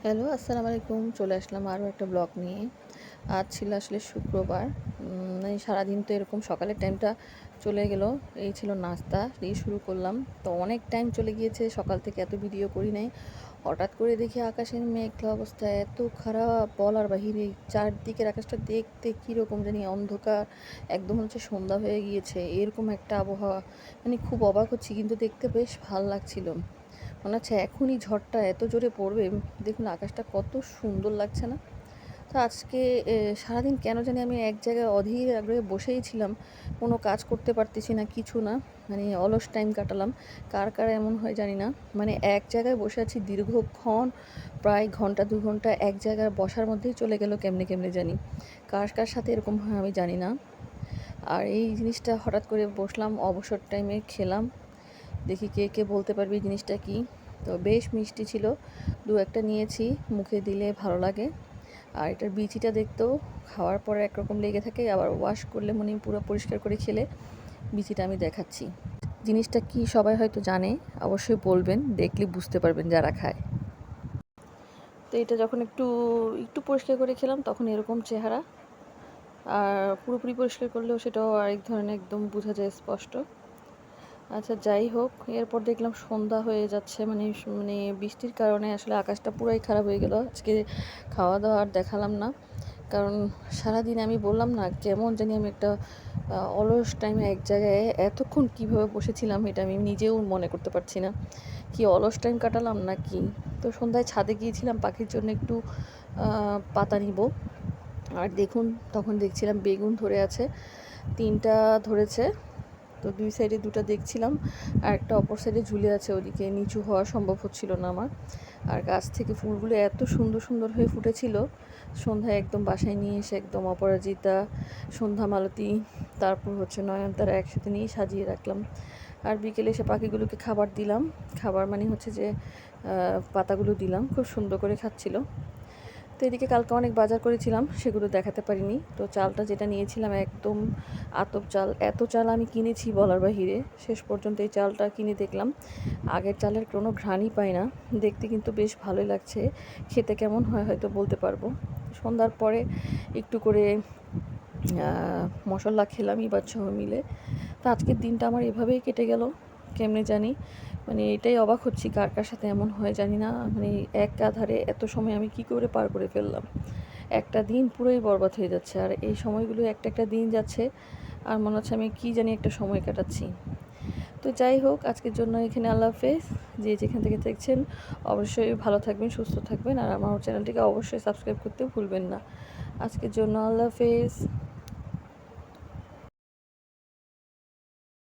Hello, আসসালামু আলাইকুম। চলে আসলাম আরও একটা ব্লগ নিয়ে। আজ ছিল আসলে শুক্রবার। এই সারাদিন তো এরকম সকালের টাইমটা চলে গেল। এই ছিল নাস্তা দিয়ে শুরু করলাম। তো অনেক টাইম চলে গিয়েছে, সকাল থেকে এত ভিডিও করি নাই। হঠাৎ করে দেখি আকাশের মেঘলা অবস্থা এত খারাপ বলার বাহিরে। চারদিকের আকাশটা দেখতে কীরকম জানি অন্ধকার, একদম হচ্ছে সন্ধ্যা হয়ে গিয়েছে, এরকম একটা আবহাওয়া। মানে খুব অবাক হচ্ছি, কিন্তু দেখতে বেশ ভাল লাগছিল। মনে হচ্ছে এখনই ঝড়টা এত জোরে পড়বে। দেখুন আকাশটা কত সুন্দর লাগছে না? তো আজকে সারাদিন কেন জানি আমি এক জায়গায় অধীর আগ্রহে বসেই ছিলাম, কোনো কাজ করতে পারতেছি না, কিছু না। মানে অলস টাইম কাটালাম। কার কার এমন হয় জানি না। মানে এক জায়গায় বসে আছি দীর্ঘক্ষণ, প্রায় ঘন্টা ২ ঘন্টা এক জায়গায় বসার মধ্যেই চলে গেল কেমনে কেমনে জানি। কার কার সাথে এরকম হয় আমি জানি না। আর এই জিনিসটা হঠাৎ করে বসলাম, অবসর টাইমে খেলাম। দেখি কে কে বলতে পারবি জিনিসটা কি। তো বেশ মিষ্টি ছিল, দু একটা নিয়েছি, মুখে দিলে ভালো লাগে। আর এটার বিচিটা দেখতেও খাওয়ার পরে একরকম লেগে থাকে, আবার ওয়াশ করলে মনে পুরো পরিষ্কার করে খেলে বিচিটা আমি দেখাচ্ছি। জিনিসটা কি সবাই হয়তো জানে, অবশ্যই বলবেন, দেখলে বুঝতে পারবেন যারা খায়। তো এটা যখন একটু একটু পরিষ্কার করে খেলাম তখন এরকম চেহারা, আর পুরোপুরি পরিষ্কার করলেও সেটাও আরেক ধরনের, একদম বোঝা যায় স্পষ্ট। আচ্ছা, যাই হোক, এরপর দেখলাম সন্ধ্যা হয়ে যাচ্ছে। মানে বৃষ্টির কারণে আসলে আকাশটা পুরাই খারাপ হয়ে গেল। আজকে খাওয়া দাওয়া আর দেখালাম না, কারণ সারাদিন আমি বললাম না কেমন জানি আমি একটা অলস টাইমে এক জায়গায় এতক্ষণ কিভাবে বসেছিলাম এটা আমি নিজেও মনে করতে পারছি না। কি অলস টাইম কাটালাম না কি। তো সন্ধ্যায় ছাদে গিয়েছিলাম পাখির জন্য একটু পাতা নিব। আর দেখুন, তখন দেখছিলাম বেগুন ধরে আছে, 3টা ধরেছে। তো 2 সাইডে 2টা দেখছিলাম, আর একটা অপর সাইডে ঝুলে আছে, ওদিকে নিচু হওয়া সম্ভব হচ্ছিল না আমার। আর গাছ থেকে ফুলগুলো এত সুন্দর সুন্দর হয়ে ফুটেছিল। সন্ধ্যায় একদম বাসায় নিয়ে এসে একদম অপরাজিতা, সন্ধ্যা মালতী, তারপর হচ্ছে নয়নতারা একসাথে নিয়ে সাজিয়ে রাখলাম। আর বিকেলে এসে পাখিগুলোকে খাবার দিলাম। খাবার মানে হচ্ছে যে পাতাগুলো দিলাম, খুব সুন্দর করে খাচ্ছিল। তো এদিকে কালকে অনেক বাজার করেছিলাম, সেগুলো দেখাতে পারিনি। তো চালটা যেটা নিয়েছিলাম একদম আতপ চাল, এত চাল আমি কিনেছি বলার বাহিরে। শেষ পর্যন্ত এই চালটা কিনে দেখলাম আগের চালের কোনো ঘ্রাণই পাই না। দেখতে কিন্তু বেশ ভালোই লাগছে, খেতে কেমন হয় হয়তো বলতে পারবো। সন্ধ্যার পরে একটু করে মশলা খেলাম এবার সহ মিলে। তো আজকের দিনটা আমার এভাবেই কেটে গেল কেমনে জানি। মানে এটাই অবাক হচ্ছি, কার কার সাথে এমন হয় জানি না। মানে এক আধারে এত সময় আমি কি করে পার করে ফেললাম। একটা দিন পুরোই বরবাদ হয়ে যাচ্ছে, আর এই সময়গুলো একটা একটা দিন যাচ্ছে আর মনে হচ্ছে আমি কি জানি একটা সময় কাটাচ্ছি। তো যাই হোক, আজকের জন্য এখানে আল্লাহ হাফেজ। যে যেখান থেকে দেখছেন অবশ্যই ভালো থাকবেন, সুস্থ থাকবেন, আর আমার চ্যানেলটিকে অবশ্যই সাবস্ক্রাইব করতে ভুলবেন না। আজকের জন্য আল্লাহ হাফেজ।